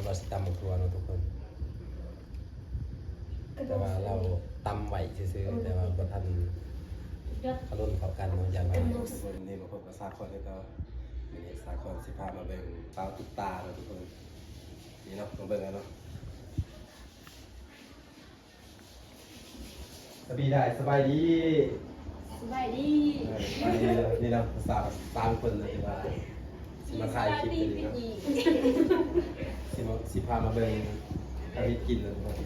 เราสิตำบักทั่วเนาะทุกคนแต่ว่าเราตำไหวซื้อแต่ว่าบ่ทันเขาล้นเข้ากันเนาะอย่างไรทุกคนนี่มาพบกับสาคอนนี่ก็นี่สาคอนสิพามาเบิ่งสาวตุ๊กตาเนาะทุกคนนี่เนาะมาเบิ่งกันเนาะสบายได้สบายดีสบายดีนี่เราสาวตามคนเลยว่าสิมาถ่ายคลิปนี้เนาะสิพามาเบิ่งอาเฮ็ดกินเลยทุกคน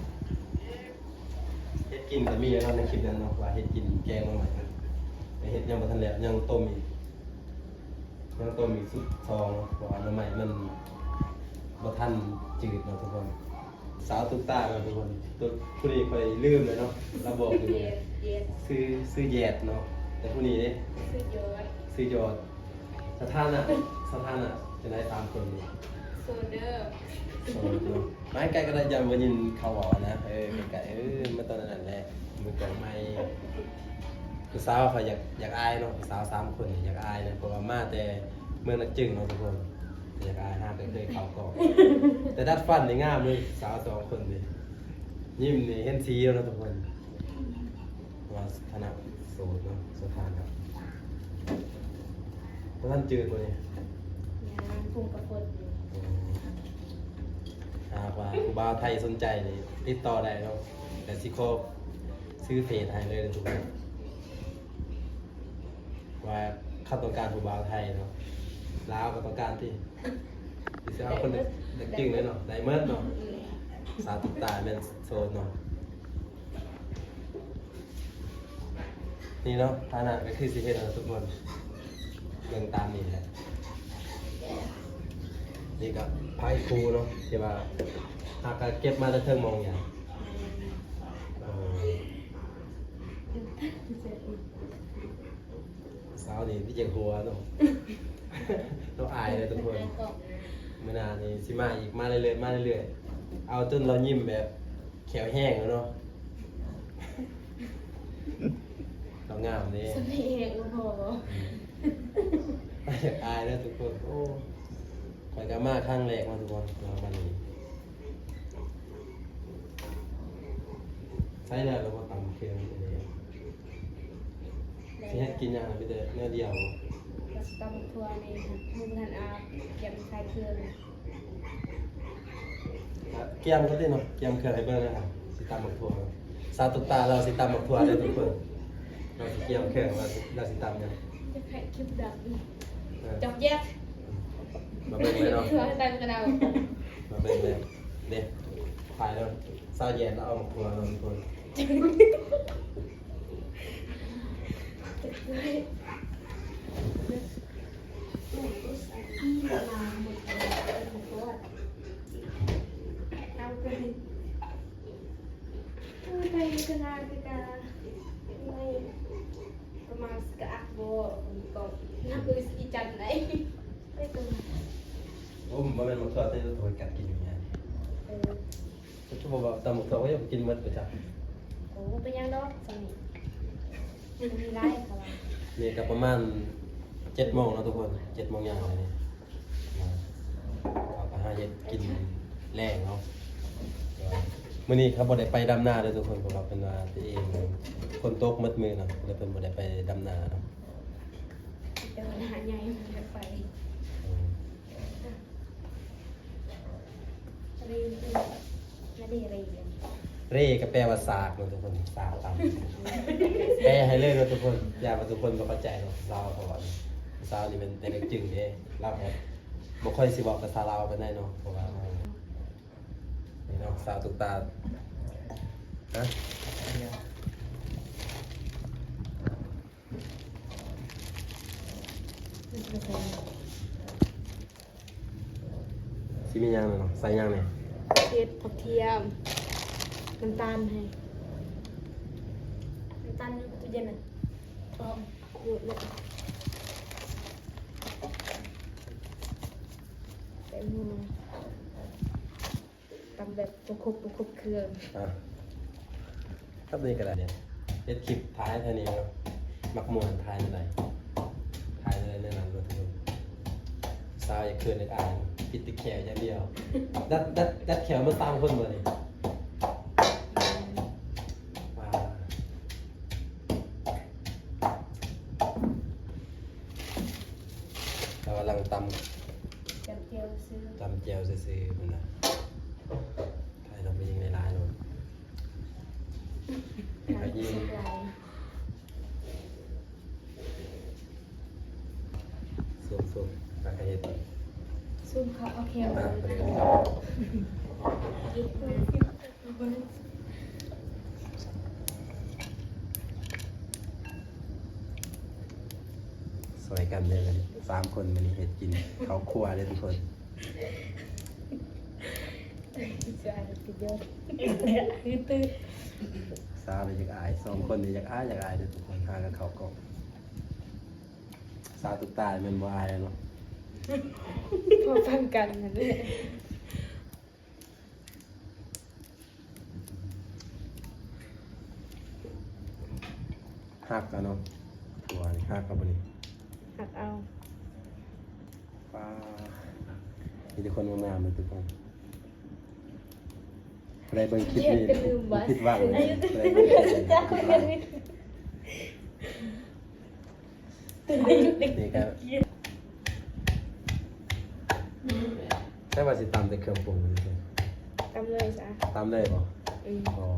เฮ็ดกินแต่มีแล้วในคลิปนั้นเนาะว่าเฮ็ดกินแกงมาใหม่แต่เฮ็ดยังบ่ทันแล้วยังต้มอีกสุดซองเพราะว่าน้ำใหม่มันบ่ทันจืดเนาะทุกคนสาวตุ๊กตาเนาะทุกคนตัวผู้นี้ไปลืมเลยเนาะเราบอกอยู่ซื้อแยดเนาะแต่ผู้นี้เด้ซื้อยอดสถานะจะได้ตามคนนี้โซเดอร์ไม่ไกลก็ได้ยังมายินเขาบอกนะไกลมาตอนนั้นแหละมือกองไม้คือสาวเขาอยากอายเนาะสาว3 คนอยากอายนะเพราะว่ามาแต่เมืองนักจึงเนาะทุกคนอยากอายห้าเคยเขาก่อนแต่ดัดฟันในง่ามเลยสาว2 คนนี่ยิ้มนี่เห็นสีแล้วนะทุกคนว่าฐานะโสดเนาะสถานะเพราะท่านจืดตัวนี้พุ่งกระพดว่าครูบาไทยสนใจนี่ติดต่อได้เนาะแต่ซิโคซื้อเพจให้เลยทุกคนว่าข้าต้องการครูบาไทยเนาะลาวก็ต้องการที่จะเอาคนเด็กจริงเลยเนาะไดเมิร์ดเนาะสาวตุ๊กตาเป็นโซนเนาะนี่เนาะฐานะก็คือสิเฮ็ดทุกคนเรื่องตามนี่แหละนี่ก็ไพ่ครูเนาะที่ว่าหากเก็บมาจะเทิงมองอย่างสาวนี่พี่เจงหัวเนาะต้องอายเลยทุกคนเมื่อนานนี่สิมาอีกมาเรื่อยๆเอาจนเรายิ้มแบบแขวแห้งแล้วเนาะเรางามนี่สเปรย์โอ้โหอยากอายแล้วทุกคนโอ้คอยกามาข้างแรกมาทุกคนเรามานี่ใช้ได้แล้วก็ตำเค็มเลยที่ให้กินอย่างไปเด้อเนื้อเดียวก็สตอมทัวร์ในมุมนันอาเก็บใส่เครื่องเกี่ยมก็ได้เนาะเกี่ยมเครื่องให้เบิ่งนะครับสิตำบักทั่วสาวตุ๊กตาเราสิตำบักทั่วได้ทุกคนเราสิเกี่ยมเครื่องเราสิตำเนี่ยจะแค่คลิปดังจอกแยกมาเบิ่งเลยเนาะเพื่อให้ได้กระดาษมาเบิ่งเลยเด้ถ่ายแล้วสาวแย่แล้วเอาบักทั่วเราทุกคนไปกระดาษไม่ประมาณสกัดโบก็น่าคืออีจันไหนไม่ตัวโอ้มันเป็นบักทั่วที่เราถอยกัดกินอย่างเงี้ยทุกคนบอกตำบักทั่วก็ยังกินหมดประจำโอ้เป็นยังดอกสนิทมันมีได้ค่ะนี่ก็ประมาณ7 โมงแล้วทุกคน7 โมงอย่างเลยนี่เราก็หาเย็ดกินแรงเนาะมื้อนี้ครับบ่ได้ไปดำนาเลยทุกคนเพราะว่าเป็นว่าตัวเองคนตกมัดมือเนาะเลยเป็นบ่ได้ไปดำนาเนาะแต่ปัญหาใหญ่มันจะไปเร่ก็แปลว่าสากเนาะทุกคนสากตำแปลให้เลยเนาะทุกคนอย่าว่าทุกคนบ่เข้าใจเนาะลาวเพราะว่าลาวนี่เป็นแต่เด็กจึงเด้ลาวครับบ่ค่อยสิบอกภาษาลาวปานใดเนาะเพราะว่านี่เนาะสาวตุ๊กตาฮะสิมีหยังเนาะใส่หยังนี่เห็ดผักเทียมน้ำตาลให้น้ำตาลตู้เย็นอ่ะก็ขูดเลยเป็นมือทำแบบประคบเครื่องครับนี่ก็ได้เนี่ยเฮ็ดคลิปท้ายเท่านี้เนาะมักม่วนท้ายเท่าไหร่ท้ายเลยแน่นอนว่าทุกคนสาวอยากเกินอยากอาย ปิดแขวอย่างเดียวดัดแขวมาตามคนมาเลยว้าวเรากำลังตำ จับเจียวซื้อ ตำแจวซื่อๆมันนะใครเราไปยิงในร้านเลย หาที่สุดไหล ซุ่มๆแล้วก็เห็ด ซุ่มเขาเอาแคล มา มา ไป เลย กันครับสวยกันเลยนะ3 คนมันนี้เห็ดกินเขาครัวเลยทุกคน จะอะไรติดเยอะคือตื่น สาวเลยอยากอาย2 คนนี่อยากอายเลยทุกคนหากันเขาก็สาวตุกตายมันบ่อายแล้วเนาะ พอฟังกันนั่นแหละ หักกันเนาะตัวนี่หักกับบ่นี่ หักเอา ป้ามีแต่คนงามๆเลยทุกคนใครเบิ่งคลิปนี้ผิดหวังเลยใครเบิ่งคลิปนี้ผิดหวังนี่ครับใช่ว่าสิตำแต่เครื่องปรุงนี่ใช่ กำเลยจ้ะ ตำได้บ่ อืม อ๋อ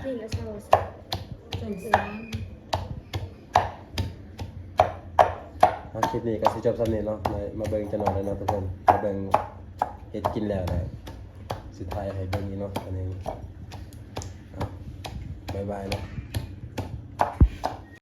นี่ก็เช่าจนซื้อ เอาคลิปนี้ก็สิจบสำเนีเนาะมาเบิ่งจะหน่อยแล้วเนาะทุกคนมาเบิ่งเฮ็ดกินแล้วนะสุดท้ายให้เบิ่งนี้เนาะอันนี้เอาบ๊ายบายเนาะ